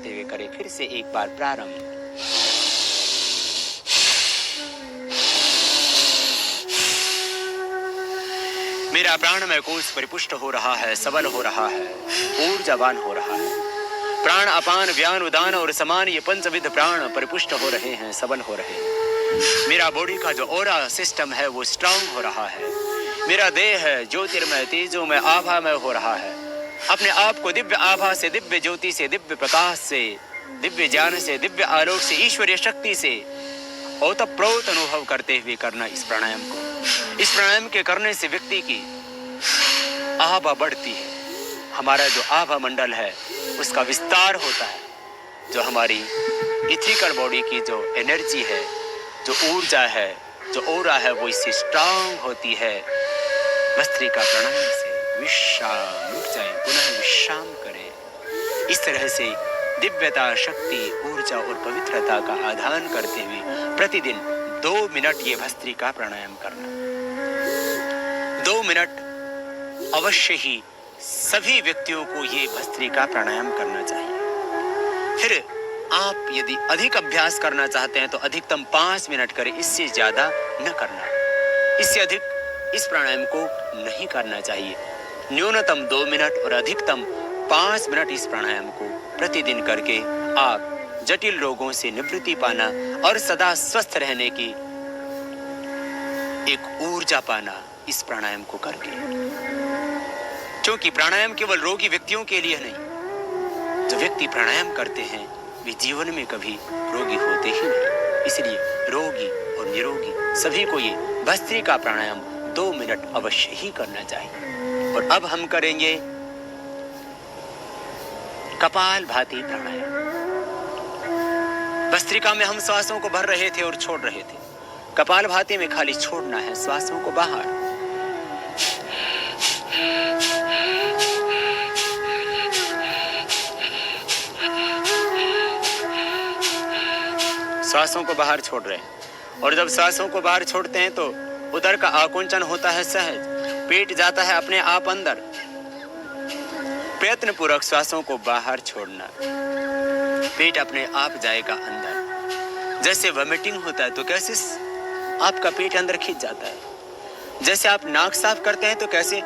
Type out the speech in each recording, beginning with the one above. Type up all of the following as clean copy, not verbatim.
करते हुए करें फिर से एक बार प्रारंभ। मेरा प्राणमय कोश परिपुष्ट हो रहा है, सबल हो रहा है, ऊर्जावान हो रहा है। प्राण अपान व्यान उदान और समान ये पंचविध प्राण परिपुष्ट हो रहे हैं, सबल हो रहे हैं। मेरा बॉडी का जो ऑरा सिस्टम है वो स्ट्रांग हो रहा है। मेरा देह है ज्योतिर्मय तेजोमय आभामय हो रहा है। अपने आप को दिव्य आभा से, दिव्य ज्योति से, दिव्य प्रकाश से, दिव्य ज्ञान से, दिव्य आलोक से, ईश्वरीय शक्ति से ओतप्रोत अनुभव करते हुए करना इस प्राणायाम को। इस प्राणायाम के करने से व्यक्ति की आभा बढ़ती है। हमारा जो आभा मंडल है उसका विस्तार होता है। जो हमारी इथिकल बॉडी की जो एनर्जी है, जो ऊर्जा है, जो ओरा है, वो इससे स्ट्रांग होती है। भस्त्रिका प्राणायाम से विश्राम रुक जाए, पुनः विश्राम करें। इस तरह से दिव्यता, शक्ति, ऊर्जा और पवित्रता का आधान करते हुए प्रतिदिन 2 मिनट ये भस्त्रिका प्राणायाम करना। 2 मिनट अवश्य ही सभी व्यक्तियों को ये भस्त्रिका प्राणायाम करना चाहिए। फिर आप यदि अधिक अभ्यास करना चाहते हैं तो अधिकतम 5 मिनट करें, इससे ज्यादा न करना। इससे अधिक इस प्राणायाम को नहीं करना चाहिए। न्यूनतम 2 मिनट और अधिकतम 5 मिनट इस प्राणायाम को प्रतिदिन करके आप जटिल रोगों से निवृत्ति पाना और सदा स्वस्थ रहने की एक ऊर्जा पाना इस प्राणायाम को करके। क्योंकि प्राणायाम केवल रोगी व्यक्तियों के लिए नहीं, जो व्यक्ति प्राणायाम करते हैं वे जीवन में कभी रोगी होते ही नहीं। इसलिए रोगी और निरोगी सभी को ये भस्त्रिका प्राणायाम 2 मिनट अवश्य ही करना चाहिए। और अब हम करेंगे कपालभाति प्राणायाम। भस्त्रिका में हम श्वासों को भर रहे थे और छोड़ रहे थे। कपालभाति में खाली छोड़ना है श्वासों को बाहर। श्वासों को बाहर छोड़ रहे हैं। और जब श्वासों को बाहर छोड़ते हैं तो उदर का आकुंचन होता है सहज, पेट जाता है अपने आप अंदर। प्रयत्न पूर्वक श्वासों को बाहर छोड़ना, पेट अपने आप जाएगा अंदर। जैसे वॉमिटिंग होता है तो कैसे आपका पेट अंदर खिंच जाता है। जैसे आप नाक साफ करते हैं तो कैसे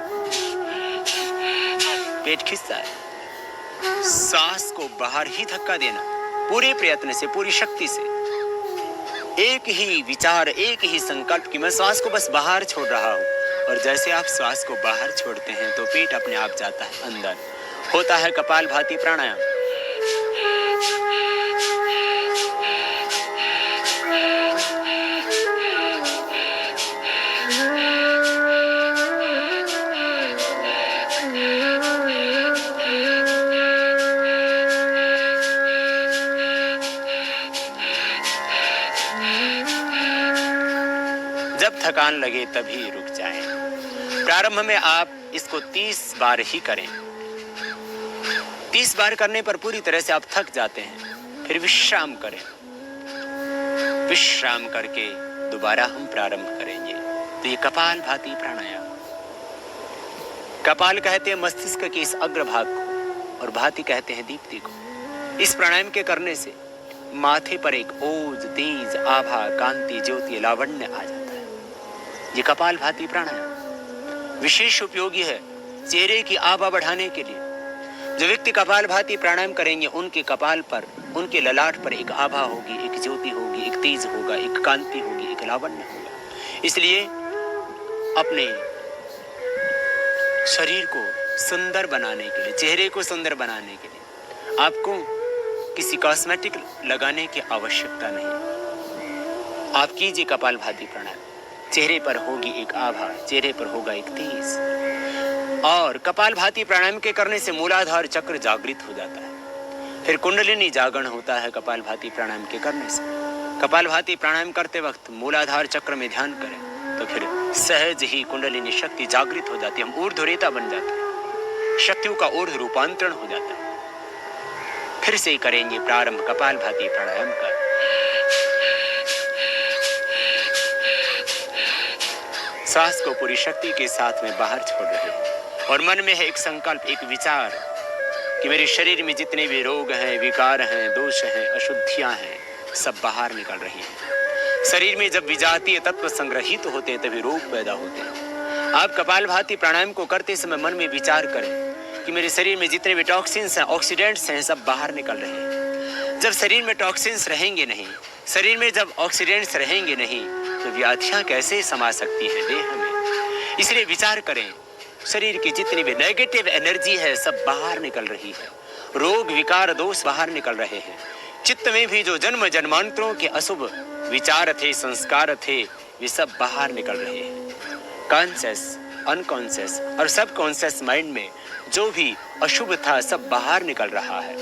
पेट खिंचता है। सांस को बाहर ही धक्का देना पूरे प्रयत्न से, पूरी शक्ति से। एक ही विचार, एक ही संकल्प कि मैं श्वास को बस बाहर छोड़ रहा हूं। और जैसे आप श्वास को बाहर छोड़ते हैं तो पेट अपने आप जाता है अंदर। होता है कपालभाति प्राणायाम। जब थकान लगे तभी रुक जाएं। प्रारंभ में आप इसको 30 बार ही करें। 30 बार करने पर पूरी तरह से आप थक जाते हैं। फिर विश्राम करें। विश्राम करके दोबारा हम प्रारंभ करेंगे। तो ये कपालभाति प्राणायाम। कपाल कहते हैं मस्तिष्क के इस अग्रभाग को और भाति कहते हैं दीप्ति को। इस प्राणायाम के करने से माथे पर एक ओज, तेज, आभा, कांति, ज्योति, लावण्य आ जाता है। ये कपालभाति प्राणायाम विशेष उपयोगी है चेहरे की आभा बढ़ाने के लिए। जो व्यक्ति कपालभाति प्राणायाम करेंगे उनके कपाल पर, उनके ललाट पर एक आभा होगी, एक ज्योति होगी, एक तेज होगा, एक कांति होगी, एक लावण्य होगा। इसलिए अपने शरीर को सुंदर बनाने के लिए, चेहरे को सुंदर बनाने के लिए आपको किसी कॉस्मेटिक लगाने की आवश्यकता नहीं। आप कीजिए कपालभाति प्राणायाम। चेहरे पर होगी एक आभा, चेहरे पर होगा एक तेज। और कपालभाति प्राणायाम के करने से मूलाधार चक्र जागृत हो जाता है। फिर कुंडलिनी जागरण होता है कपालभाति प्राणायाम के करने से। कपालभाति प्राणायाम करते वक्त मूलाधार चक्र में ध्यान करें तो फिर सहज ही कुंडलिनी शक्ति जागृत हो जाती है। हम ऊर्ध्वरेता बन जाते हैं, शक्तियों का ऊर्ध्व रूपांतरण हो जाता है। फिर से करेंगे प्रारंभ कपालभाति प्राणायाम का। सांस को पूरी शक्ति के साथ में बाहर छोड़ रहे हैं और मन में है एक संकल्प, एक विचार कि मेरे शरीर में जितने भी रोग हैं, विकार हैं, दोष हैं, अशुद्धियां हैं, सब बाहर निकल रही हैं। शरीर में जब विजातीय तत्व संग्रहित होते हैं तभी रोग पैदा होते हैं। आप कपालभाति प्राणायाम को करते समय मन में विचार करें कि मेरे शरीर में जितने भी टॉक्सिन्स हैं, ऑक्सीडेंट्स हैं, सब बाहर निकल रहे हैं। जब शरीर में टॉक्सिन्स रहेंगे नहीं, शरीर में जब ऑक्सीडेंट्स रहेंगे नहीं, तो व्याधियां कैसे समा सकती है देह में। इसलिए विचार करें, शरीर की जितनी भी नेगेटिव एनर्जी है सब बाहर निकल रही है। रोग विकार दोष बाहर निकल रहे हैं। चित्त में भी जो जन्म जन्मांतरों के अशुभ विचार थे, संस्कार थे, वे सब बाहर निकल रहे हैं। कॉन्शियस, अनकॉन्शियस और सब कॉन्शियस माइंड में जो भी अशुभ था सब बाहर निकल रहा है।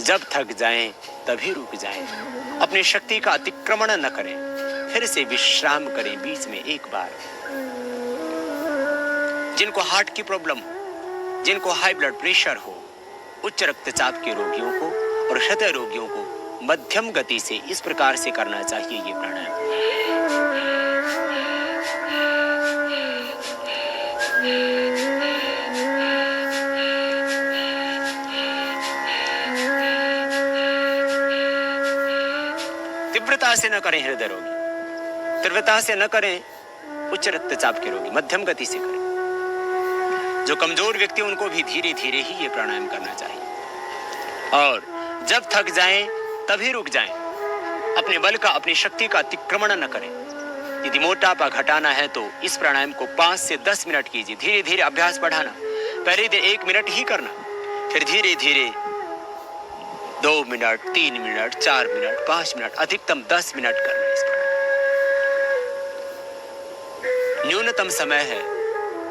जब थक जाएं तभी रुक जाएं, अपनी शक्ति का अतिक्रमण न करें, फिर से विश्राम करें बीच में एक बार। जिनको हार्ट की प्रॉब्लम हो, जिनको हाई ब्लड प्रेशर हो, उच्च रक्तचाप के रोगियों को और हृदय रोगियों को मध्यम गति से इस प्रकार से करना चाहिए ये प्राणायाम। तीव्रता से न करें हृदय रोगी, तीव्रता से न करें उच्च रक्तचाप के रोगी, मध्यम गति से करें। जो कमजोर व्यक्ति उनको भी धीरे धीरे ही ये प्राणायाम करना चाहिए। और जब थक जाएं तभी रुक जाएं, अपने बल का, अपनी शक्ति का अतिक्रमण न करें। यदि मोटापा घटाना है तो इस प्राणायाम को 5 से 10 मिनट कीजिए, धीरे धीरे अभ्यास बढ़ाना। पहले दिन 1 मिनट ही करना, फिर धीरे धीरे 2 मिनट, 3 मिनट, 4 मिनट, 5 मिनट, अधिकतम 10 मिनट करना इस प्राणायाम। न्यूनतम समय है,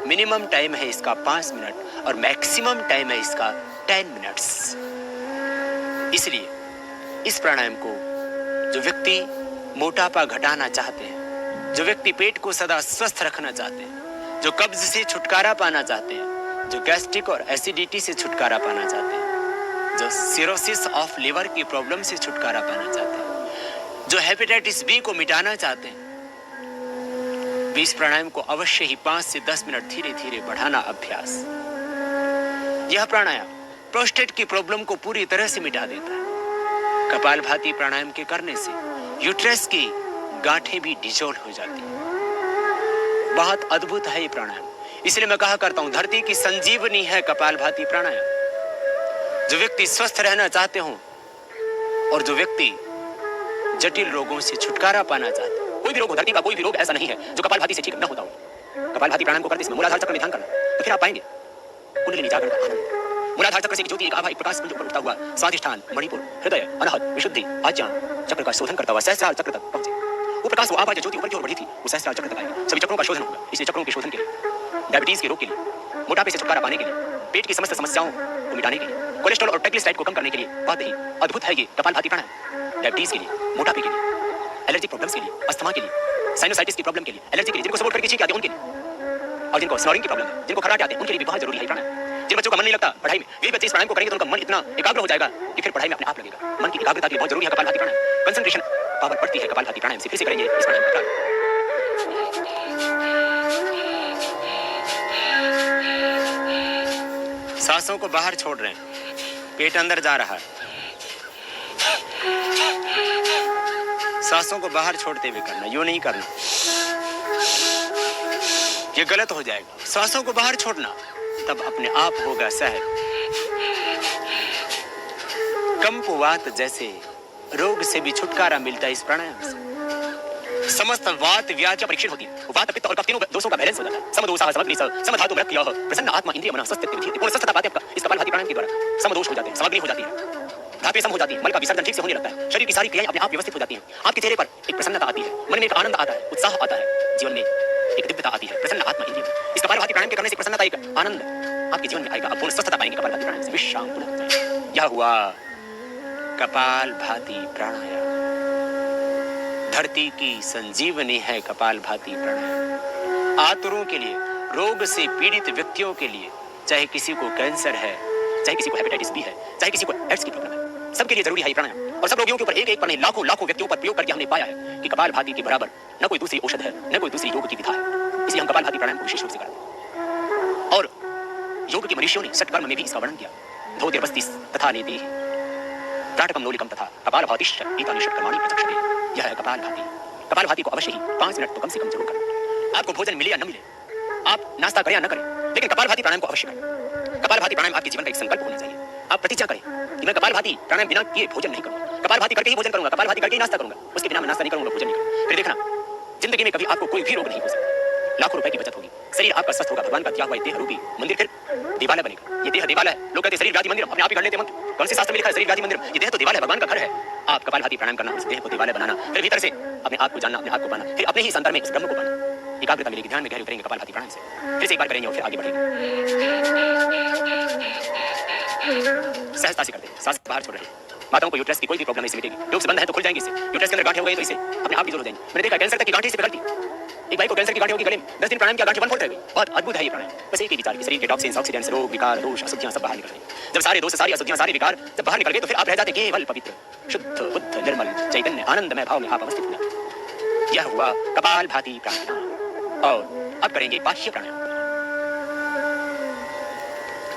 मिनिमम टाइम है इसका 5 मिनट और मैक्सिमम टाइम है इसका 10 मिनट्स। इसलिए इस प्राणायाम को जो व्यक्ति मोटापा घटाना चाहते हैं, जो व्यक्ति पेट को सदा स्वस्थ रखना चाहते हैं, जो कब्ज से छुटकारा पाना चाहते हैं, जो गैस्ट्रिक और एसिडिटी से छुटकारा पाना चाहते हैं, जो सिरोसिस ऑफ लिवर की प्रॉब्लम से छुटकारा पाना चाहते हैं, जो हेपेटाइटिस बी को मिटाना चाहते हैं, इस प्राणायाम को अवश्य ही 5 से 10 मिनट धीरे धीरे बढ़ाना अभ्यास। यह प्राणायाम प्रोस्टेट की प्रॉब्लम को पूरी तरह से मिटा देता है। कपालभाति प्राणायाम के करने से यूट्रस की गांठें भी डिसॉल्व हो जाती हैं। बहुत अद्भुत है ये प्राणायाम। इसलिए मैं कहा करता हूं, धरती की संजीवनी है कपालभाति प्राणायाम। जो व्यक्ति स्वस्थ रहना चाहते हो और जो व्यक्ति जटिल रोगों से छुटकारा पाना चाहते हैं, कोई भी रोग हो, धरती का कोई भी रोग ऐसा नहीं है जो कपालभाति से ठीक न होता हो। कपालभाति प्राणायाम को करते समय मूलाधार चक्र में ध्यान करना, तो फिर आप पाएंगे कुंडलिनी जागरण का आनंद। मूलाधार चक्र से ज्योति एक आभा, एक प्रकाश पुंज ऊपर उठता हुआ स्वादिष्ठान, मणिपुर, हृदय, अनाहत, विशुद्धि, आज्ञान चक्र का शोधन करता हुआ सहस्रार चक्र तक पहुंचे। वो प्रकाश, वो आभा जो ज्योति ऊपर की ओर बढ़ी थी, वो सहस्रार चक्र तक आएगी। सभी चक्रों का शोधन होगा। इसलिए चक्रों के शोधन के लिए, डायबिटीज के रोग के लिए, मोटापे से छुटकारा पाने के लिए, पेट की समस्त समस्याओं को मिटाने के लिए, कोलेस्ट्रॉल और ट्राइग्लिसराइड को कम करने के लिए बहुत ही अद्भुत है ये कपालभाति प्राणायाम। डायबिटीज के लिए, मोटापे के लिए, एलर्जिक प्रॉब्लम्स के लिए, अस्थमा के लिए, साइनोसाइटिस की प्रॉब्लम के लिए, एलर्जी के लिए, जिनको सपोर्ट करके छींक आते हैं उनके लिए, और जिनको स्नोरिंग की प्रॉब्लम है, जिनको खराटे आते हैं, उनके लिए भी बहुत जरूरी है प्राणायाम। जिन बच्चों का मन नहीं लगता पढ़ाई में, वे बच्चे इस प्राणायाम को करेंगे तो उनका मन इतना एकाग्र हो जाएगा कि फिर पढ़ाई में अपने आप लगेगा। मन की एकाग्रता के लिए बहुत जरूरी है कपालभाति प्राणायाम। कंसंट्रेशन पावर बढ़ती है कपालभाति प्राणायाम से। फिर से करेंगे इस प्राणायाम का। सांसों को बाहर छोड़ रहे हैं, पेट अंदर जा रहा है। सांसों को बाहर छोड़ते हुए करना, यूं नहीं करना, ये गलत हो जाएगा। सांसों को बाहर छोड़ना, तब अपने आप होगा सहज। कंपवात जैसे रोग से भी छुटकारा मिलता है इस प्राणायाम से। समस्त वात व्याधि परीक्षण होती है। वात पित्त और कफ तीनों दोषों का बैलेंस हो जाता है। समदोषः समग्री समधातु मृत्युः प्रसन्न आत्मा इंद्रिय मनः स्वस्थ पूर्ण स्वस्थता पाते हैं इस कपालभाति प्राणायाम के द्वारा। समदोष हो जाते हैं, समग्री हो जाती है, धातुएं सम हो जाती है, मल का विसर्जन ठीक से होने लगता है, शरीर की सारी क्रियाएं अपने आप व्यवस्थित हो जाती हैं। आपके चेहरे पर एक प्रसन्नता आती है, मन में एक आनंद आता है, उत्साह आता है, जीवन में एक दिव्यता आती है। प्रसन्न आत्मा इंद्रिय। इस कपालभाति प्राणायाम के करने से प्रसन्नता, एक आनंद आपके जीवन में आएगा। आप पूर्ण स्वस्थता पाएंगे कपालभाति प्राणायाम से। विश्राम पुनः। यह हुआ कपालभाति प्राणायाम। धरती की संजीवनी है कपालभाति प्राणायाम। आतुरों के लिए, रोग से पीड़ित व्यक्तियों के लिए, चाहे किसी को कैंसर है, चाहे किसी को हेपेटाइटिस बी है, चाहे किसी को एड्स की प्रॉब्लम है, सबके लिए जरूरी है ये प्राणायाम। और सब रोगियों के ऊपर एक एक पर नहीं, लाखों लाखों व्यक्तियों पर प्रयोग करके हमने पाया है कि कपालभाति के बराबर न कोई दूसरी औषध है, न कोई दूसरी योग की विधा है। इसलिए हम कपालभाति प्राणायाम को विशेष रूप से करते हैं। और योग के मनीषियों ने षट कर्म में भी इसका वर्णन किया। धोतिर्वस्ति तथा नीति त्राटकम नोलिकम तथा कपालभातिश्च एतानि षट्कर्माणि प्रचक्षते। यह है कपालभाति। कपालभाति को अवश्य ही 5 मिनट तो कम से कम जरूर करें। आपको भोजन मिले या न मिले, आप नाश्ता करें या न करें, लेकिन कपालभाति प्राणायाम को अवश्य करें। कपालभाति प्राणायाम आपके जीवन का एक संकल्प होना चाहिए। आप प्रतिज्ञा करें कि मैं कपालभाति प्राणायाम बिना किए भोजन नहीं करूंगा, कपालभाति करके ही भोजन करूंगा, कपालभाति करके ही नाश्ता करूंगा, उसके बिना मैं नाश्ता नहीं करूंगा, भोजन नहीं करूंगा। फिर देखना, जिंदगी में कभी आपको कोई भी रोग नहीं हो सकता। लाखों रुपए की बचत होगी, शरीर आपका स्वस्थ होगा, भगवान का दिया हुआ देह रूपी मंदिर फिर देवालय बनेगा। ये देह देवालय है। लोग कहते शरीर व्याधि मंदिर, अपने आप ही कर लेते मंत्र। कौन से शास्त्र में लिखा है शरीर व्याधि मंदिर? ये देह तो देवालय, भगवान का घर है। आप कपालभाति प्राणायाम करना, उस देह को देवालय बनाना, फिर भीतर से अपने आप को जानना, अपने आप को पाना, फिर अपने ही संतर में इस ब्रह्म को पाना। एकाग्रता मिलेगी, ध्यान में गहरे उतरेंगे कपालभाति प्राणायाम से। फिर से एक बार करेंगे और फिर आगे बढ़ेंगे। सहजता से करते हैं, सांस बाहर छोड़ रहे हैं। माताओं को यूट्रस की कोई भी प्रॉब्लम नहीं से मिटेगी। ट्यूब्स बंद है तो खुल जाएंगे इससे। यूट्रस के अंदर गांठें हो गई तो इससे अपने आप ही दूर हो जाएंगे। मैंने देखा कैंसर तक की गांठें से पिघलती। एक भाई को कैंसर की गांठें होगी गले में, 10 दिन प्राणायाम किया, गांठें 1 फुट रह गई। बहुत अद्भुत है ये प्राणायाम। बस एक ही विचार कि शरीर के टॉक्सिन्स, ऑक्सीडेंट्स, रोग, विकार, दोष, अशुद्धियां सब बाहर निकल गई। जब सारे दोष, सारी अशुद्धियां, सारे विकार जब बाहर निकल गए तो फिर आप रह जाते केवल पवित्र, शुद्ध, बुद्ध, निर्मल, चैतन्य, आनंदमय भाव में आप अवस्थित हो जाते। यह हुआ कपालभाति प्राणायाम। और अब करेंगे बाह्य प्राणायाम।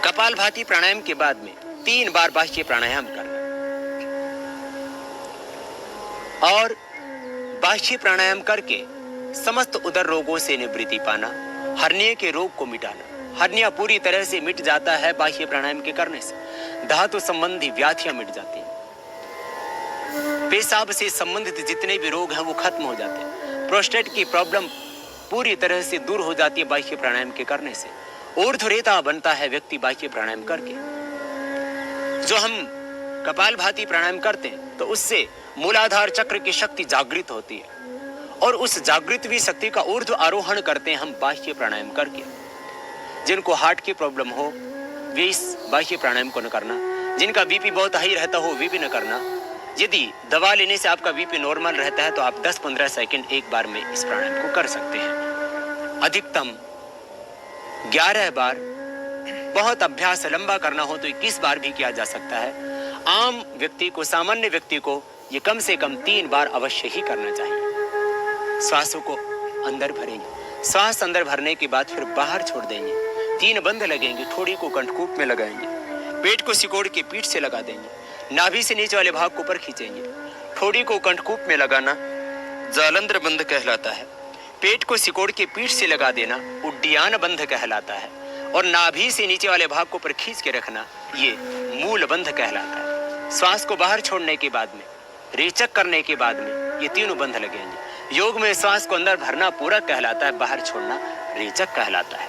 कपालभाति प्राणायाम के बाद में 3 बार बाह्य प्राणायाम करना और बाह्य प्राणायाम करके समस्त उदर रोगों से निवृत्ति पाना, हर्निया के रोग को मिटाना। हर्निया पूरी तरह से मिट जाता है बाह्य प्राणायाम के करने से। धातु संबंधी व्याधियां मिट जाती हैं। पेशाब से संबंधित जितने भी रोग हैं वो खत्म हो जाते हैं। प्रोस्टेट की प्रॉब्लम पूरी तरह से दूर हो जाती है बाह्य प्राणायाम के करने से। ऊर्ध्वरेता बनता है व्यक्ति बाह्य प्राणायाम करके। जो हम कपालभाति प्राणायाम करते हैं तो उससे मूलाधार चक्र की शक्ति जागृत होती है और उस जागृत भी शक्ति का ऊर्ध्व आरोहण करते हैं हम बाह्य प्राणायाम करके। जिनको हार्ट की प्रॉब्लम हो वे इस बाह्य प्राणायाम को न करना। जिनका बीपी बहुत हाई रहता हो वे भी न करना। यदि दवा लेने से आपका बीपी नॉर्मल रहता है तो आप 10-15 सेकंड एक बार में इस प्राणायाम को कर सकते हैं। अधिकतम 11 बार, बहुत अभ्यास लंबा करना हो तो 21 बार भी किया जा सकता है। आम व्यक्ति को, सामान्य व्यक्ति को ये कम से कम 3 बार अवश्य ही करना चाहिए। श्वासों को अंदर भरेंगे, श्वास अंदर भरने के बाद फिर बाहर छोड़ देंगे। 3 बंद लगेंगे, ठोड़ी को कंठकूप में लगाएंगे, पेट को सिकोड़ के पीठ से लगा देंगे, नाभि से नीचे वाले भाग को ऊपर खींचेंगे। ठोड़ी को कंठकूप में लगाना जालंधर बंध कहलाता है। पेट को सिकोड़ के पीठ से लगा देना उड्डयन बंध कहलाता है। और नाभि से नीचे वाले भाग को ऊपर खींच के रखना ये मूल बंध कहलाता है। श्वास को बाहर छोड़ने के बाद में, रेचक करने के बाद में ये 3 बंध लगेंगे। योग में श्वास को अंदर भरना पूरक कहलाता है, बाहर छोड़ना रेचक कहलाता है।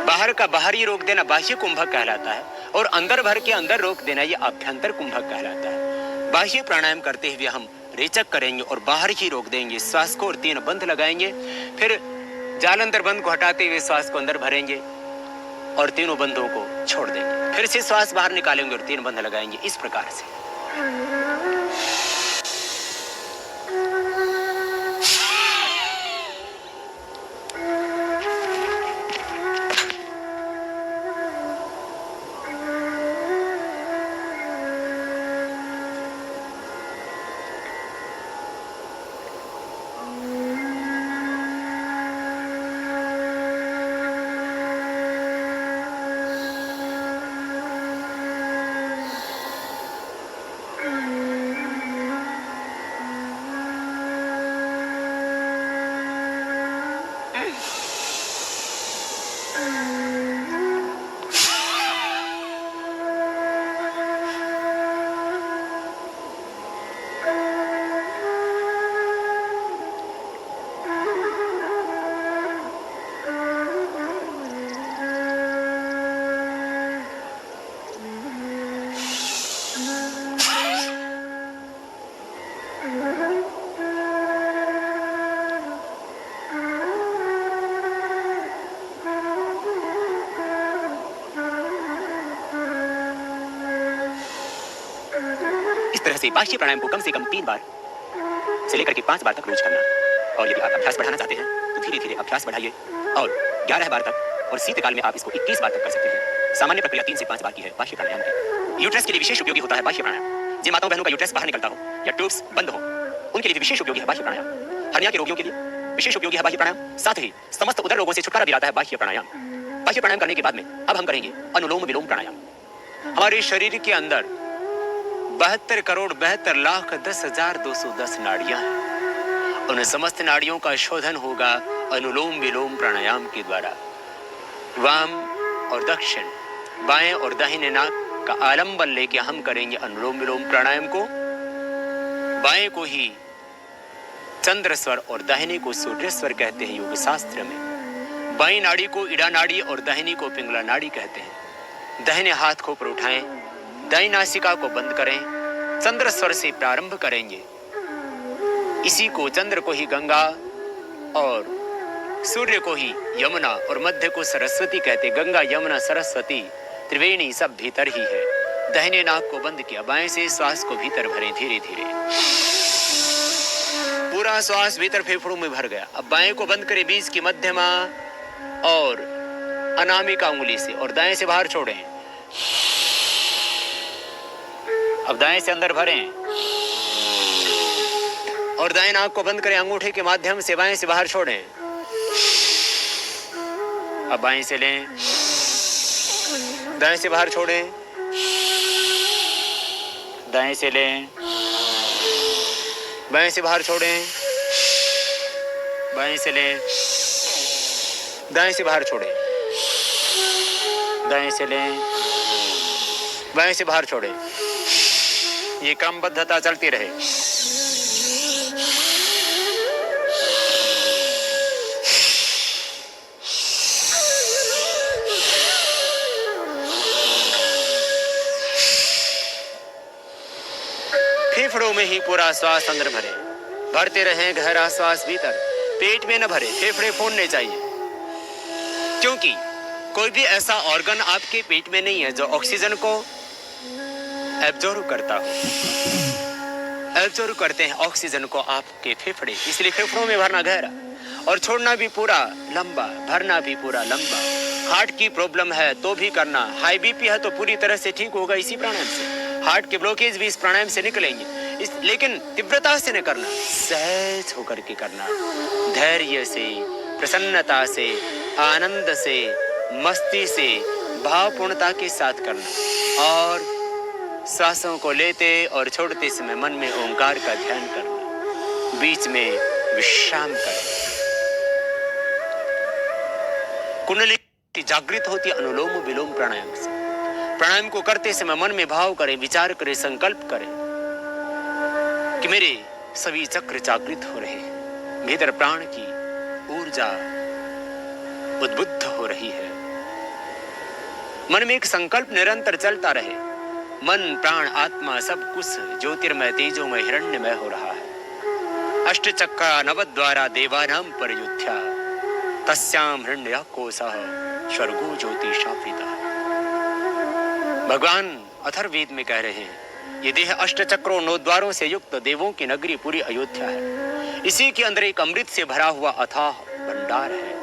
बाहर का बाहरी रोक देना बाह्य कुंभक कहलाता है और अंदर भर के अंदर रोक देना ये आभ्यंतर कुंभक कहलाता है। बाह्य प्राणायाम करते हुए हम रेचक करेंगे और बाहर ही रोक देंगे श्वास को और 3 बंध लगाएंगे। फिर जालंधर बंध को हटाते हुए श्वास को अंदर भरेंगे और 3 बंधों को छोड़ देंगे। फिर से श्वास बाहर निकालेंगे और 3 बंध लगाएंगे। इस प्रकार से से बाह्य प्राणायाम को कम से कम 3 बार से लेकर के 5 बार तक रोज करना। और यदि आप अभ्यास बढ़ाना चाहते हैं तो धीरे धीरे अभ्यास बढ़ाइए और 11 बार तक, और शीतकाल में आप इसको 21 बार तक कर सकते हैं। सामान्य प्रक्रिया 3 से 5 बार की है बाह्य प्राणायाम की। यूट्रस के लिए विशेष उपयोगी होता है बाह्य प्राणायाम। जिन माताओं बहनों का यूट्रस बाहर निकलता हो या ट्यूब्स बंद हो उनके लिए विशेष उपयोगी है बाह्य प्राणायाम। हर्निया के रोगियों के लिए विशेष उपयोगी है बाह्य प्राणायाम। साथ ही समस्त उदर रोगों से छुटकारा दिलाता है बाह्य प्राणायाम। बाह्य प्राणायाम करने के बाद में अब हम करेंगे अनुलोम विलोम प्राणायाम। हमारे शरीर के अंदर 72 करोड़ 72 लाख 10,210 नाड़ियां हैं। उन समस्त नाड़ियों का शोधन होगा अनुलोम विलोम प्राणायाम के द्वारा। वाम और दक्षिण, बाएं और दाहिने नाक का आलंबन लेके हम करेंगे अनुलोम विलोम प्राणायाम को। बाएं को ही चंद्र स्वर और दाहिने को सूर्य स्वर कहते हैं योग शास्त्र में। बाईं नाड़ी को इड़ा नाड़ी और दाहिनी को पिंगला नाड़ी कहते हैं। दाहिने हाथ को ऊपर उठाएं, दाईं नासिका को बंद करें, चंद्र स्वर से प्रारंभ करेंगे। इसी को चंद्र को ही गंगा और सूर्य को ही यमुना और मध्य को सरस्वती कहते। गंगा यमुना सरस्वती त्रिवेणी सब भीतर ही है। दाहिने नाक को बंद किया, बाएं से श्वास को भीतर भरें धीरे धीरे। पूरा श्वास भीतर फेफड़ों में भर गया। अब बाएं को बंद करें बीच की मध्यमा और अनामिका उंगली से और दाएं से बाहर छोड़ें। अब दाएं से अंदर भरें और दाएं नाक को बंद करें अंगूठे के माध्यम से, बाएं से बाहर छोड़ें। अब बाएं से लें, दाएं से बाहर छोड़ें, दाएं से लें, बाएं से बाहर छोड़ें, बाएं से लें, दाएं से बाहर छोड़ें, दाएं से लें, बाएं से बाहर छोड़ें। ये क्रमबद्धता चलती रहे। फेफड़ों में ही पूरा श्वास अंदर भरे, भरते रहें गहरा श्वास भीतर। पेट में न भरे, फेफड़े फूलने चाहिए, क्योंकि कोई भी ऐसा ऑर्गन आपके पेट में नहीं है जो ऑक्सीजन को एब्जॉर्ब करता हो। एब्जॉर्ब करते हैं ऑक्सीजन को आपके फेफड़े, इसलिए फेफड़ों में भरना गहरा और छोड़ना भी पूरा लंबा, भरना भी पूरा लंबा। हार्ट की प्रॉब्लम है तो भी करना, हाई बीपी है तो पूरी तरह से ठीक होगा इसी प्राणायाम से। हार्ट के ब्लॉकेज भी इस प्राणायाम से निकलेंगे, लेकिन तीव्रता से न करना, सहज होकर के करना, धैर्य से, प्रसन्नता से, आनंद से, मस्ती से, भावपूर्णता के साथ करना। और सांसों को लेते और छोड़ते समय मन में ओंकार का ध्यान करना, बीच में विश्राम करें। कुंडली जागृत होती अनुलोम विलोम प्राणायाम से। प्राणायाम को करते समय मन में भाव करें, विचार करें, संकल्प करें कि मेरे सभी चक्र जागृत हो रहे हैं, भीतर प्राण की ऊर्जा उद्बुद्ध हो रही है। मन में एक संकल्प निरंतर चलता रहे। मन प्राण आत्मा सब कुछ ज्योतिर्मय तेजोमय हिरण्यमय हो रहा है। अष्टचक्र नवद्वारा देवानाम परयुध्या तस्याम हिरण्यकोशः स्वर्गो ज्योतिषापितः। भगवान अथर्ववेद में कह रहे हैं ये देह अष्टचक्रों 9 द्वारों से युक्त देवों की नगरी पूरी अयोध्या है। इसी के अंदर एक अमृत से भरा हुआ अथाह भंडार है।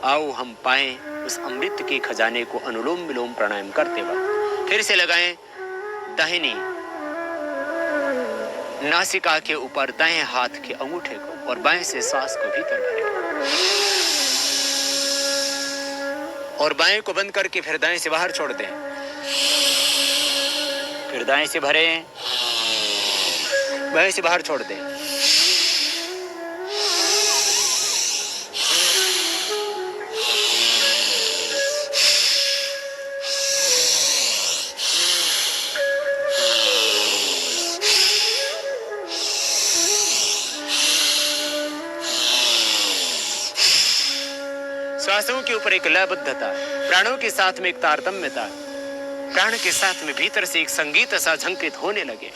आओ हम पाएं उस अमृत के खजाने को अनुलोम विलोम प्राणायाम करते वक्त। फिर से लगाएं दाहिनी नासिका के ऊपर दाएं हाथ के अंगूठे को और बाएं से श्वास को भीतर भरें और बाएं को बंद करके फिर दाएं से बाहर छोड़ दें। फिर दाएं से भरें, बाएं से बाहर छोड़ दें। श्वासों के ऊपर एक लयबद्धता, प्राणों के साथ में एक तारतम्यता, प्राण के साथ में भीतर से एक संगीत सा झंकृत होने लगे।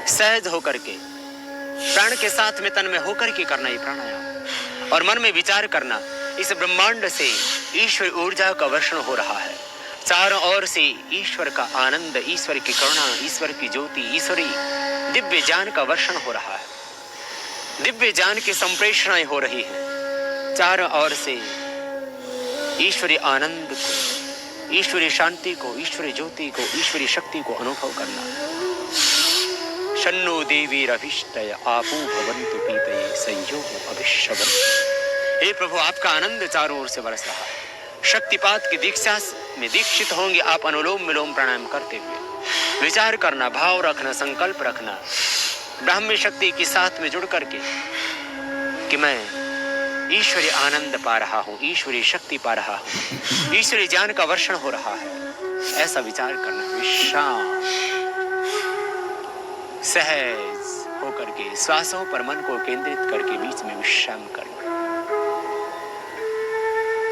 सहज होकर के प्राण के साथ में तन में होकर के करना ये प्राणायाम और मन में विचार करना। इस ब्रह्मांड से ईश्वर ऊर्जा का वर्षण हो रहा है। चारों ओर से ईश्वर का आनंद, ईश्वर की करुणा, ईश्वर की ज्योति, ईश्वरी दिव्य ज्ञान का वर्षण हो रहा है। दिव्य ज्ञान की संप्रेषणाएं हो रही है। चारों ओर से ईश्वरी आनंद को, ईश्वरी शांति को, ईश्वरी ज्योति को, ईश्वरी शक्ति को अनुभव करना। शन्नो देवीरभिष्टय आपो भवन्तु पीतये संयोगो अभिश्रवन्। हे प्रभु, आपका आनंद चारों ओर से बरस रहा है। शक्तिपात की दीक्षा में दीक्षित होंगे आप अनुलोम विलोम प्राणायाम करते हुए। विचार करना, भाव रखना, संकल्प रखना ब्राह्मी शक्ति के साथ में जुड़ करके कि मैं ईश्वरीय आनंद पा रहा हूं, ईश्वरीय शक्ति पा रहा हूं, ईश्वरीय ज्ञान का वर्षण हो रहा है, ऐसा विचार करना। विश्राम, सहज होकर के श्वासों पर मन को केंद्रित करके बीच में विश्राम करना।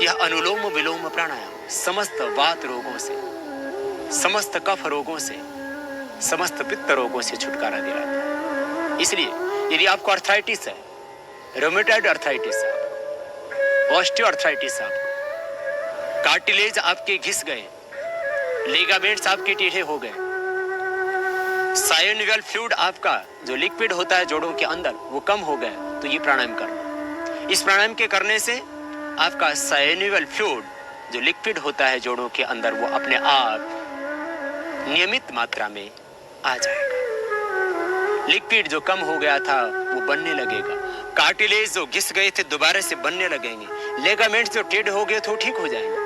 यह अनुलोम विलोम प्राणायाम समस्त वात रोगों से, समस्त कफ रोगों से, समस्त पित्त रोगों से छुटकारा दिलाता है। इसलिए यदि आपको अर्थराइटिस है, रोमेटॉइड अर्थराइटिस है, ऑस्टियोआर्थराइटिस है, कार्टिलेज आपके घिस गए, लिगामेंट्स आपके टेढ़े हो गए, साइनोवियल फ्लूइड आपका जो लिक्विड होता है जोड़ों के अंदर वो कम हो गया, तो ये प्राणायाम करना। इस प्राणायाम के करने से आपका साइनोवियल फ्लूइड जो लिक्विड होता है जोड़ों के अंदर वो अपने आप नियमित मात्रा में आ जाएगा। लिक्विड जो कम हो गया था वो बनने लगेगा, कार्टिलेज जो घिस गए थे दोबारा से बनने लगेंगे, लिगामेंट्स जो टेढ़े हो गए थे वो ठीक हो जाएंगे,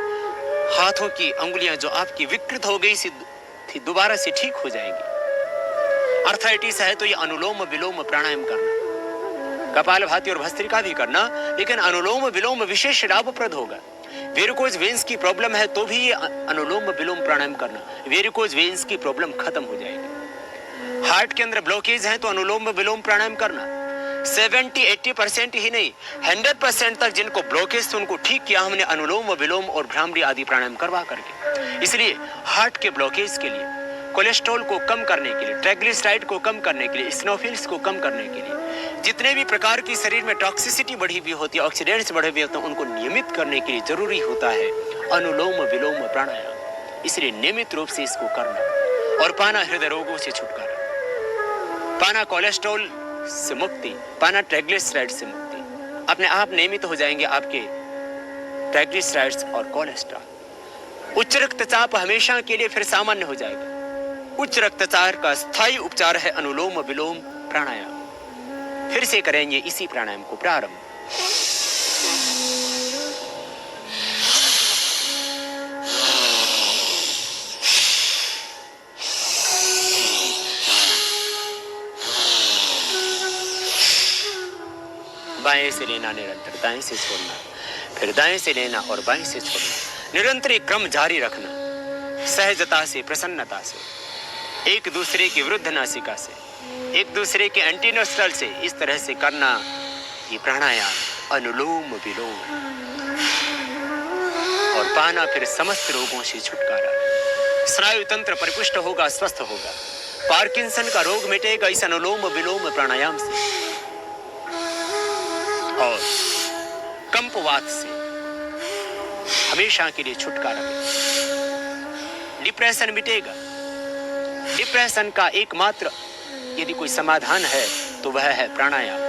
हाथों की अंगुलियां जो आपकी विकृत हो गई थी दोबारा से ठीक हो जाएंगी। अर्थराइटिस है तो ये अनुलोम विलोम प्राणायाम करना, कपालभाति और भस्त्रिका भी करना, लेकिन अनुलोम विलोम विशेष लाभप्रद होगा। वेरिकोज वेन्स की प्रॉब्लम है तो भी ये अनुलोम विलोम प्राणायाम करना, वेरिकोज वेन्स की प्रॉब्लम खत्म हो जाएगी। हार्ट के अंदर ब्लॉकेज है तो अनुलोम विलोम प्राणायाम करना। 70-80% ही नहीं, 100% तक जिनको ब्लॉकेज थे उनको ठीक किया हमने अनुलोम विलोम और भ्रामरी आदि प्राणायाम करवा करके। इसलिए हार्ट के ब्लॉकेज के लिए, कोलेस्ट्रॉल को कम करने के लिए, ट्राइग्लिसराइड को कम करने के लिए, इस्नोफिल्स को कम करने के लिए, जितने भी प्रकार की शरीर में टॉक्सिसिटी बढ़ी हुई होती है, ऑक्सीडेंट्स बढ़े हुए होते हैं, उनको नियमित करने के लिए जरूरी होता है अनुलोम विलोम प्राणायाम। इसलिए नियमित रूप से इसको करना और पाना हृदय रोगों से छुटकारा, पाना कोलेस्ट्रॉल से मुक्ति, पाना ट्राइग्लिसराइड से मुक्ति। अपने आप नियमित हो जाएंगे आपके ट्राइग्लिसराइड्स और कोलेस्ट्रॉल। उच्च रक्तचाप हमेशा के लिए फिर सामान्य हो जाएगा। उच्च रक्तचाप का स्थायी उपचार है अनुलोम विलोम प्राणायाम। फिर से करेंगे इसी प्राणायाम को प्रारंभ। बाएं से लेना निरंतर, दाएं से छोड़ना, फिर दाएं से लेना और बाएं से छोड़ना। निरंतर एक क्रम जारी रखना, सहजता से, प्रसन्नता से, एक दूसरे की विरुद्ध नासिका से, एक दूसरे के एंटीनोस्ट्रल से, इस तरह से करना ये प्राणायाम अनुलोम विलोम, और पाना फिर समस्त रोगों से छुटकारा। स्नायु तंत्र परिपुष्ट होगा, स्वस्थ होगा, पार्किंसन का रोग मिटेगा इस अनुलोम विलोम प्राणायाम से, और कंपवात से हमेशा के लिए छुटकारा मिलेगा। डिप्रेशन मिटेगा। डिप्रेशन का एकमात्र यदि कोई समाधान है तो वह है प्राणायाम।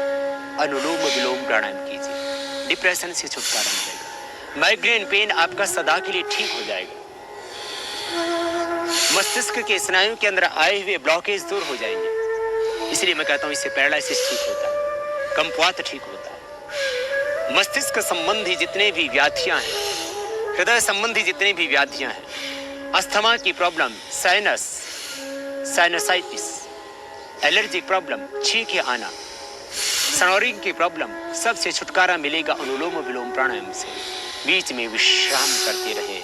अनुलोम विलोम प्राणायाम कीजिए, डिप्रेशन से छुटकारा मिलेगा। माइग्रेन पेन आपका सदा के लिए ठीक हो जाएगा। मस्तिष्क के स्नायु के अंदर आए हुए ब्लॉकेज दूर हो जाएंगे। इसलिए मैं कहता हूं इससे पैरालिसिस ठीक होता है, कंपवात ठीक होता है। मस्तिष्क संबंधी जितने भी व्याधियां हैं, हृदय संबंधी जितने भी व्याधियां हैं, अस्थमा की problem, sinus, sinusitis, allergy problem, छींके आना, स्नोरिंग की प्रॉब्लम, सबसे छुटकारा मिलेगा अनुलोम विलोम प्राणायाम से। बीच में विश्राम करते रहे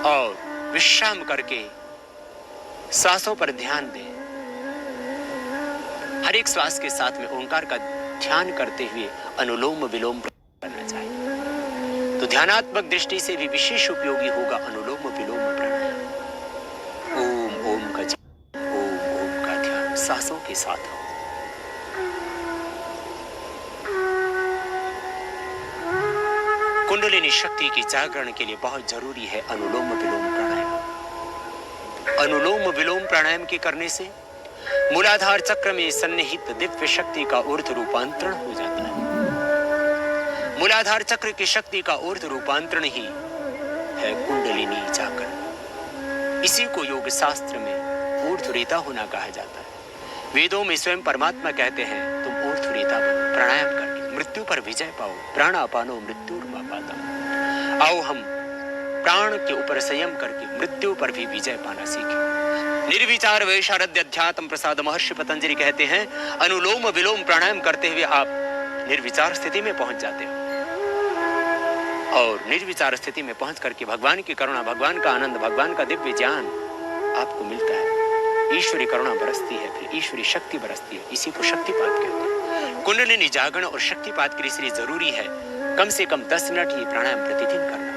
और विश्राम करके श्वासों पर ध्यान दें। हर एक श्वास के साथ में ओंकार का ध्यान करते हुए अनुलोम विलोम करना चाहिए। तो ध्यानात्मक दृष्टि से भी विशेष उपयोगी होगा अनुलोम विलोम प्राणायाम। ओम ओम का जप, ओम ओम का ध्यान सांसों के साथ हो। कुंडलिनी शक्ति की जागरण के लिए बहुत जरूरी है अनुलोम विलोम प्राणायाम। अनुलोम विलोम प्राणायाम के करने से मूलाधार चक्र में सन्निहित दिव्य शक्ति का ऊर्ध्व रूपांतरण हो जाता है। मूलाधार चक्र की शक्ति का ऊर्ध्व रूपांतरण ही है कुंडलिनी जागरण। इसी को योग शास्त्र में ऊर्ध्वरेता होना कहा जाता है। वेदों में स्वयं परमात्मा कहते हैं तुम ऊर्ध्वरेता बनो, प्राणायाम करके मृत्यु पर विजय पाओ। प्राणापानो मृत्युर्मापादम। आओ हम प्राण के ऊपर संयम करके मृत्यु पर भी विजय पाना सीखें। निर्विचार वैशारद्य अध्यात्म प्रसाद महर्षि पतंजलि कहते हैं, अनुलोम विलोम प्राणायाम करते हुए आप निर्विचार स्थिति में पहुंच जाते हो और निर्विचार स्थिति में पहुंच करके भगवान की करुणा, भगवान का आनंद, भगवान का दिव्य ज्ञान आपको मिलता है। ईश्वरी करुणा बरसती है, फिर ईश्वरी शक्ति बरसती है। इसी को शक्तिपात कहते हैं। कुंडलिनी जागरण और शक्तिपात के लिए इसलिए जरूरी है कम से कम 10 मिनट ही प्राणायाम प्रतिदिन करना।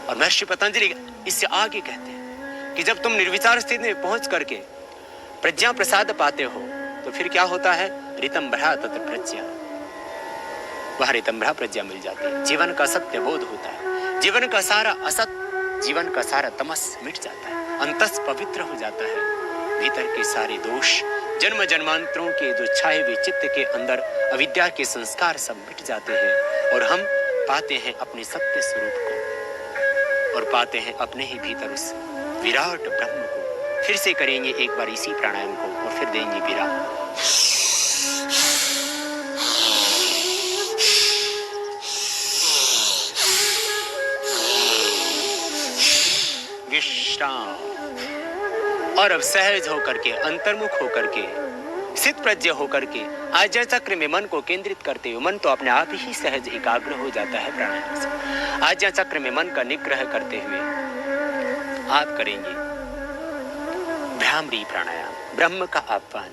और महर्षि पतंजलि इससे आगे कहते हैं कि जब तुम निर्विचार स्थिति में पहुंच करके प्रज्ञा प्रसाद पाते हो तो फिर क्या होता है, ऋतंभरा तत्र प्रज्ञा, वह ऋतंभरा प्रज्ञा मिल जाती है। जीवन का सत्य बोध होता है, जीवन का सारा असत, जीवन का सारा तमस मिट जाता है, अंतस पवित्र हो जाता है, भीतर के सारे दोष, जन्म जन्मांतरों के जो छाए हुए चित्त के अंदर अविद्या के संस्कार सब मिट जाते हैं और हम पाते हैं अपने सत्य स्वरूप को और पाते हैं अपने ही भीतर उस विराट ब्रह्म को। फिर से करेंगे एक बार इसी प्राणायाम को और फिर देंगे विराम। विश्राम। और अब सहज होकर के, अंतर्मुख होकर के, सिद्ध प्रज्ञ होकर के आज्ञा चक्र में मन को केंद्रित करते हुए, मन तो अपने आप ही सहज एकाग्र हो जाता है प्राणायाम से। आज्ञा चक्र में मन का निग्रह करते हुए आप करेंगे भ्रामरी प्राणायाम, ब्रह्म का आह्वान।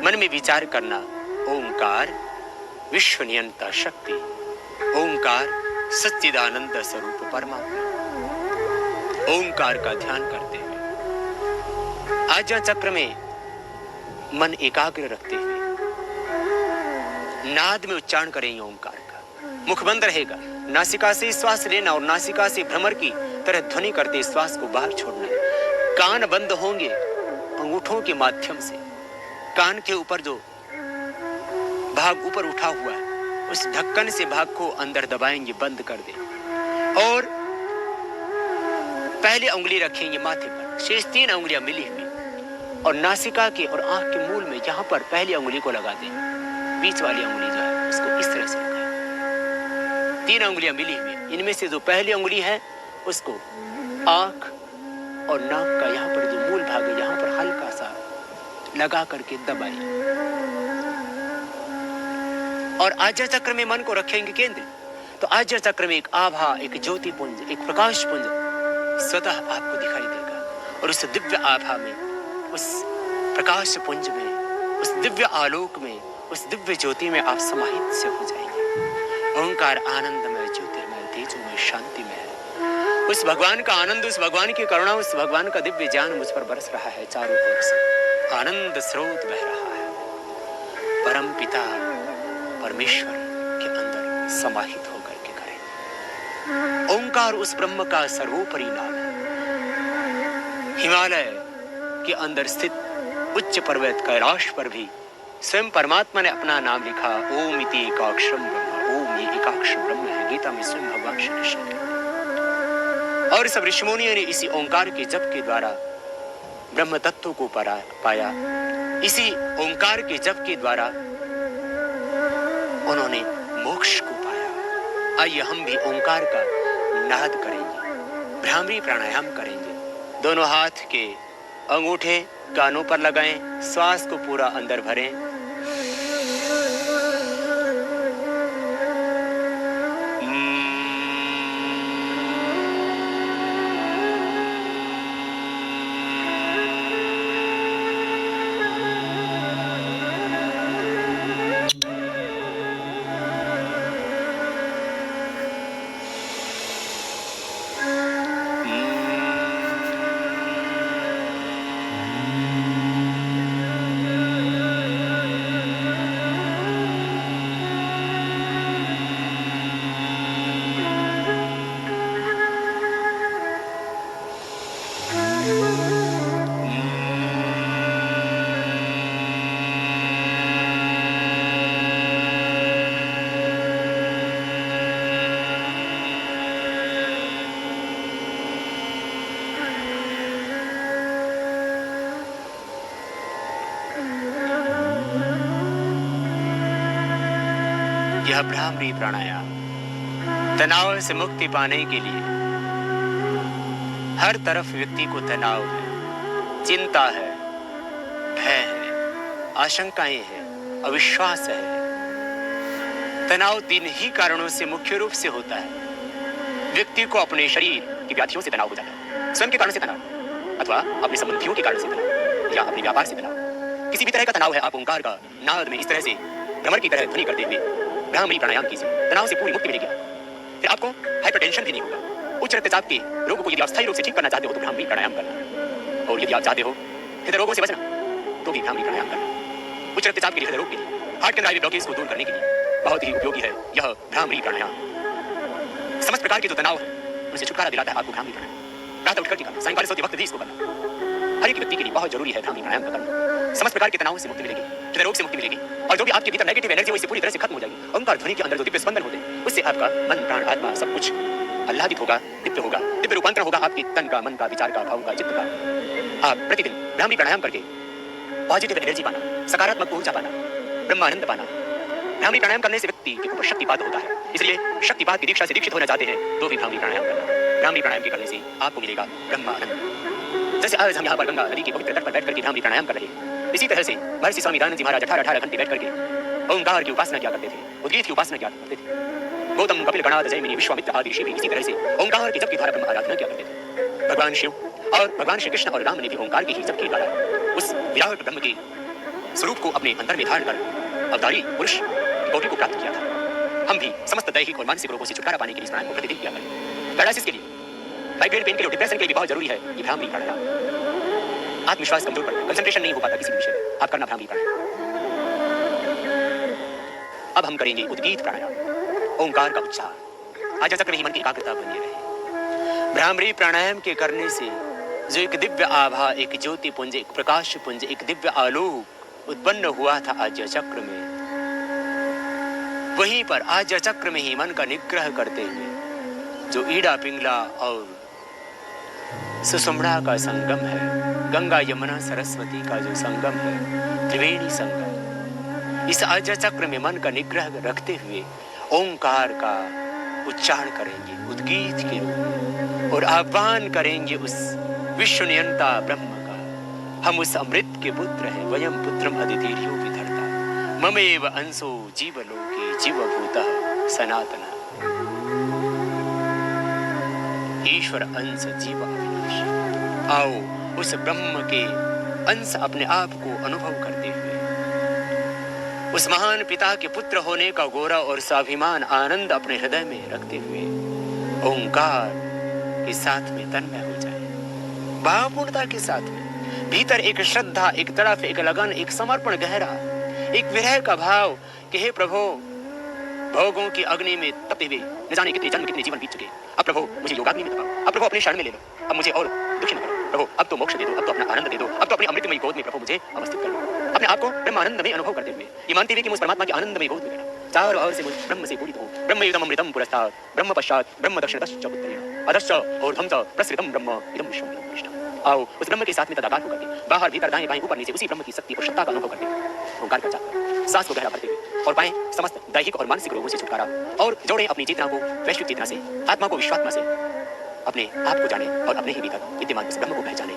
मन में विचार करना, ओंकार विश्व नियंता शक्ति, ओंकार सच्चिदानंद स्वरूप परमात्मा। ओंकार का ध्यान करते हुए आज्ञा चक्र में मन एकाग्र रखते हुए नाद में उच्चारण करेंगे ओंकार का। मुख बंद रहेगा, नासिका से श्वास लेना और नासिका से भ्रमर की तरह ध्वनि करते श्वास को बाहर छोड़ना। कान बंद होंगे अंगूठों के माध्यम से, कान के ऊपर जो भाग ऊपर उठा हुआ है उस ढक्कन से भाग को अंदर दबाएंगे, बंद कर दें और पहली उंगली रखेंगे माथे पर, शेष 3 उंगलियां मिली हुई और नासिका के और आंख के मूल में यहां पर पहली उंगली को लगा दें। बीच वाली उंगली जो है उसको इस तरह से लगाएं। 3 उंगलियां मिली हुई, इनमें से जो पहली उंगली है उसको आंख और नाक का यहाँ पर जो मूल भाग है यहाँ पर हल्का सा लगा करके दबाइए और आज्ञा चक्र में मन को रखेंगे केंद्रित। तो आज्ञा चक्र में एक आभा, एक ज्योति पुंज, एक प्रकाश पुंज स्वतः आपको दिखाई देगा और उस दिव्य आभा में, उस प्रकाश पुंज में, उस दिव्य आलोक में, उस दिव्य ज्योति में आप समाहित से हो जाएंगे। ओंकार आनंदमय, ज्योतिर्मय, तेजोमय, शांतिमय है। उस भगवान का आनंद, उस भगवान की करुणा, उस भगवान का दिव्य ज्ञान मुझ पर बरस रहा है। चारों ओर से आनंद स्रोत बह रहा है। परम पिता परमेश्वर के अंदर समाहित होकर के करें। ओंकार उस ब्रह्म का सर्वोपरि नाम है। हिमालय के अंदर स्थित उच्च पर्वत कैलाश पर भी स्वयं परमात्मा ने अपना नाम लिखा, ओम इति एकाक्षरम ब्रह्म। ओम ये एकाक्षर ब्रह्म है। गीता में स्वयं भगवान श्री कृष्ण कहते हैं। और सब ऋषिमुनियों ने इसी ओंकार के जप के द्वारा ब्रह्म तत्व को पाया। इसी ओंकार के जप के द्वारा उन्होंने मोक्ष को पाया। आइए हम भी ओंकार का नाद करेंगे, भ्रामरी प्राणायाम करेंगे। दोनों हाथ के अंगूठे कानों पर लगाएं, श्वास को पूरा अंदर भरें। यह भ्रामरी प्राणायाम तनाव से मुक्ति पाने के लिए हर तरफ व्यक्ति को तनाव है, चिंता है, भय है, आशंकाएं हैं, अविश्वास है। तनाव 3 ही कारणों से मुख्य रूप से होता है। व्यक्ति को अपने शरीर की व्याधियों से तनाव हो जाता है, स्वयं के कारण से तनाव, अथवा अपने संबंधियों के कारण से तनाव, या अपने व्यापार से तनाव। किसी भी तरह का तनाव है, आप ओंकार का नाद में इस तरह से भ्रमर की तरह ध्वनि करते हुए भ्रामरी प्राणायाम कीजिए, तनाव से पूरी मुक्ति मिलेगी। फिर आपको हाइपरटेंशन भी नहीं होगा। उच्च रक्तचाप के रोगों को यदि आप स्थायी रूप से ठीक करना चाहते हो तो भ्रामरी प्राणायाम करना, और यदि आप चाहते हो हृदय रोगों से बचना तो भी भ्रामरी प्राणायाम करना। उच्च रक्तचाप के लिए, हृदय रोग के लिए, हार्ट के अंदर ब्लॉकेज को दूर करने के लिए बहुत ही उपयोगी है यह भ्रामरी प्राणायाम। समस्त प्रकार के जो तनाव है उनसे छुटकारा दिलाता है आपको भ्रामरी प्राणायाम। प्रातः उठकर के करना, सायंकाल सोते वक्त भी इसको करना। हर एक व्यक्ति के लिए बहुत जरूरी है भ्रामरी प्राणायाम का करना। समस्त प्रकार के तनाव से मुक्ति मिलेगी, हृदय रोग से मुक्ति मिलेगी, और जो भी आपके भीतर नेगेटिव एनर्जी है वो पूरी तरह से खत्म हो जाएगी। ओंकार ध्वनि के अंदर जो दिव्य स्पंदन होते हैं उससे आपका मन, प्राण, आत्मा सब कुछ आह्लादित होगा, दिव्य होगा, दिव्य रूपांतरण होगा आपके तन का, मन का, विचार का, भाव का, चित्त का। आप प्रतिदिन भ्रामरी प्राणायाम करके पॉजिटिव एनर्जी पाना, सकारात्मक ऊर्जा पाना, ब्रह्मानंद पाना। भ्रामरी प्राणायाम करने से व्यक्ति के ऊपर शक्तिपात होता है, इसलिए शक्तिपात की दीक्षा से दीक्षित होना चाहते हैं तो भी भ्रामरी प्राणायाम करना। भ्रामरी प्राणायाम के करने से आपको मिलेगा ब्रह्मानंद। जैसे आज हम यहाँ पर गंगा नदी के पवित्र तट पर बैठ करके भ्रामरी प्राणायाम कर रहे हैं, इसी तरह से महर्षि स्वामी दयानंद जी महाराज 18 घंटे बैठ करके ओंकार की उपासना किया करते थे, उद्गीत की उपासना किया करते थे। गौतम, कपिल, गणाद, जैमिनी, विश्वामित्र आदि ऋषि भी इसी तरह से ओंकार के जप के द्वारा ब्रह्म आराधना किया करते थे। भगवान शिव और भगवान श्री कृष्ण और राम ने भी ओंकार के ही जप के द्वारा उस विराट ब्रह्म के स्वरूप को अपने अंतर में धारण कर अवतारी पुरुष गौरी को प्राप्त किया था। हम भी समस्त दैहिक और मानसिक रोगों से छुटकारा पाने के लिए इस प्राणायाम को प्रतिदिन किया करें। पैरालिसिस के लिए, माइग्रेन पेन के लिए, डिप्रेशन के लिए भी बहुत जरूरी है ये भ्रामरी प्राणायाम। आत्मविश्वास कमजोर पड़ता है, कंसंट्रेशन नहीं हो पाता किसी भी विषय में, आप करना भ्रामरी प्राणायाम। अब हम करेंगे उद्गीत प्राणायाम, ओंकार का उच्चार। आज चक्र में ही मन की एकाग्रता बनी रहे। भ्रामरी प्राणायाम के करने से जो एक दिव्य आभा, एक ज्योति पुंज, एक प्रकाश पुंज, एक दिव्य आलोक उत्पन्न हुआ था आज्य चक्र में, वहीं पर आज्य चक्र में ही मन का निग्रह करते हुए जो ईड़ा, पिंगला और सुषुम्ना का संगम है, गंगा, यमुना, सरस्वती का जो संगम है, त्रिवेणी संगम, इस आज्य चक्र में मन का निग्रह रखते हुए ओंकार का उच्चारण करेंगे उद्गीत के रूप में, और आह्वान करेंगे उस विश्व नियंता ब्रह्म का। हम उस अमृत के पुत्र हैं, वयम पुत्रम अदितिर्यो विधर्ता, ममेव अंशो जीवलोके जीवभूतः सनातनः। ईश्वर अंश जीव अविनाशी। आओ उस ब्रह्म के अंश अपने आप को अनुभव करते हुए उस महान पिता के पुत्र होने का गौरव और स्वाभिमान, आनंद अपने हृदय में रखते हुए ओंकार के साथ में तन्मय हो जाए, भावपूर्णता के साथ में। भीतर एक श्रद्धा, एक तड़प, एक लगन, एक समर्पण गहरा, एक विरह का भाव कि हे प्रभु, भोगों की अग्नि में तपते हुए न जाने कितने जन्म, कितने जीवन बीत चुके, अब प्रभु मुझे योगाग्नि में तपाओ, अब प्रभु अपने शरण में ले लो, अब मुझे और दुखी न करो प्रभु, अब तो मोक्ष दे दो, अब तो अपना आनंद दे दो, अब तो अपनी अमृतमयी गोद में प्रभु मुझे अवस्थित कर लो। अपने आप को ब्रह्मानंद में अनुभव करते हुए, ये मानते हुए कि मुझ परमात्मा की आनंदमय गोद में बैठा, चारों ओर से मुझ ब्रह्म से पूरित हो। ब्रह्मयुतम अमृतम पुरस्तात्, ब्रह्म पश्चात् ब्रह्म दक्षिणतश्च उत्तरेण, अधश्च ऊर्ध्वं च प्रसृतं ब्रह्म इदं विश्वं कृष्ण। आओ उस ब्रह्म के साथ में तदाकार होकर के बाहर, भीतर, दाएं, बाएं, ऊपर, नीचे उसी ब्रह्म की शक्ति और सत्ता का अनुभव करके ओंकार का जाप करें, सांस को गहरा भरते हुए, और पाएं समस्त दैहिक और मानसिक रोगों से छुटकारा, और जोड़ें अपनी चेतना को वैश्विक चेतना से, आत्मा को विश्वात्मा से, अपने आप को जाने और अपने ही भीतर विद्यमान उस ब्रह्म को पहचाने।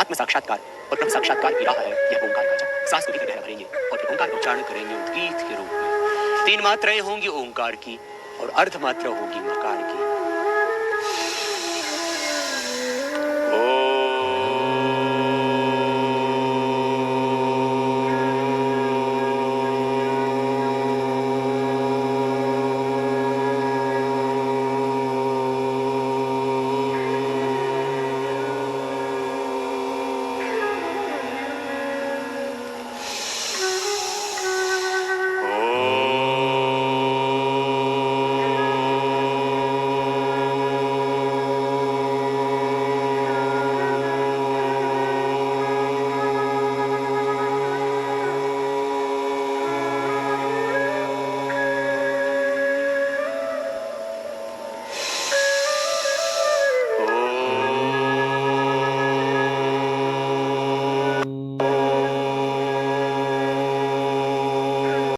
आत्म साक्षात्कार और ब्रह्म साक्षात्कार की राह है यह ओंकार का जाप। सांस को भीतर गहरा भरेंगे और फिर ओंकार का उच्चारण करेंगे उद्गीत के रूप में। 3 मात्राएं होंगी ओंकार की और अर्ध मात्रा होगी मकार की।